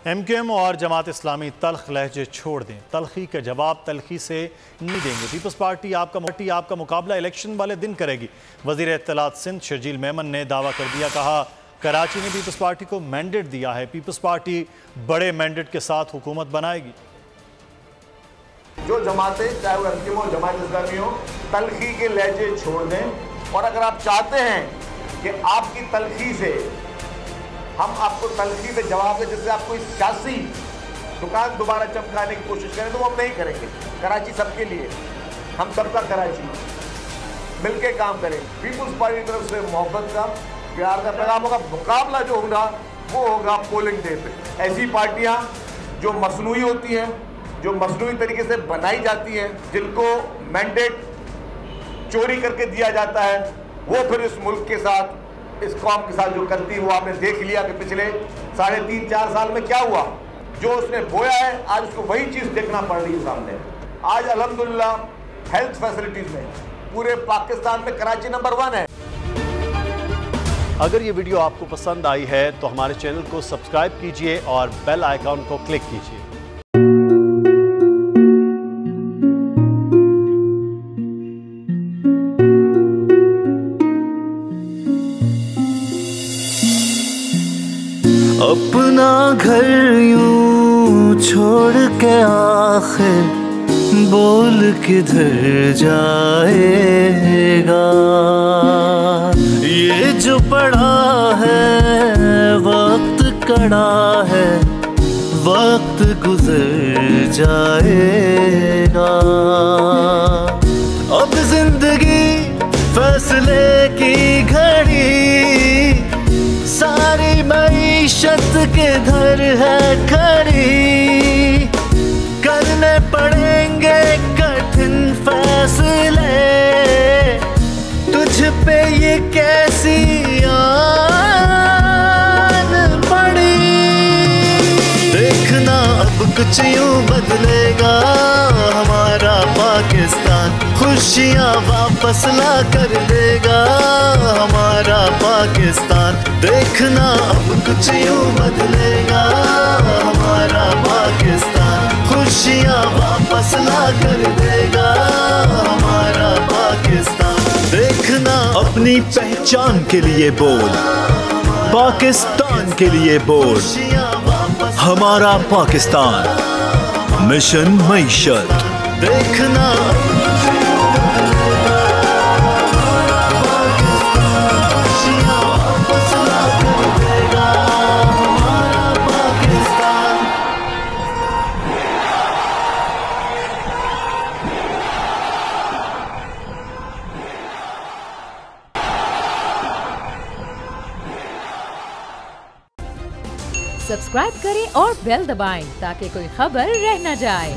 MQM और जमात इस्लामी तल्ख लहजे छोड़ दें, तल्खी का जवाब तल्खी से नहीं देंगे। पीपल्स पार्टी आपका मुकाबला इलेक्शन वाले दिन करेगी। वज़ीर इत्तलात सिंध शर्जील मेमन ने दावा कर दिया, कहा कराची ने पीपल्स पार्टी को मैंडेट दिया है, पीपल्स पार्टी बड़े मैंडेट के साथ हुकूमत बनाएगी। जो जमातें, चाहे वो MQM हो जमात इस्लामी हो, तल्खी के लहजे छोड़ दें। और अगर आप चाहते हैं कि आपकी तल्खी से हम आपको तल्खी से जवाब दें, जिससे आप कोई सियासी दुकान दोबारा चमकाने की कोशिश करें, तो वो हम नहीं करेंगे। कराची सबके लिए, हम सबका कराची, मिलके काम करें। पीपल्स पार्टी की तरफ से मोहब्बत का, प्यार का पैगाम होगा। मुकाबला जो होगा वो होगा पोलिंग डे पे। ऐसी पार्टियां जो मसनूई होती हैं, जो मसनूई तरीके से बनाई जाती हैं, जिनको मैंडेट चोरी करके दिया जाता है, वो फिर इस मुल्क के साथ, इस कौम के साथ जो करती है, वो आपने देख लिया कि पिछले 3.5-4 साल में क्या हुआ। जो उसने बोया है, आज उसको वही चीज़ देखना पड़ रही है सामने। आज अल्हम्दुलिल्लाह हेल्थ फैसिलिटीज़ में पूरे पाकिस्तान में कराची नंबर 1 है। अगर ये वीडियो आपको पसंद आई है तो हमारे चैनल को सब्सक्राइब कीजिए और बेल आइकॉन को क्लिक कीजिए। अपना घर यूं छोड़ के आखिर बोल किधर जाएगा। ये जो पड़ा है वक्त कड़ा है, वक्त गुजर जाएगा। अब जिंदगी फैसले की घड़ी, सारी मईशत के धर है खड़ी। करने पड़ेंगे कठिन फैसले, तुझ पे ये कैसी आन पड़ी। देखना अब कुछ यूं बदलेगा हमारा पाकिस्तान, खुशियाँ वापस ला कर देगा हमारा पाकिस्तान। देखना अब कुछ यूं बदलेगा हमारा पाकिस्तान, खुशियाँ वापस ला कर देगा हमारा पाकिस्तान। देखना अपनी पहचान के लिए बोल, पाकिस्तान के लिए बोल, हमारा पाकिस्तान मिशन मईशत। देखना सब्सक्राइब करें और बेल दबाएं ताकि कोई खबर रह न जाए।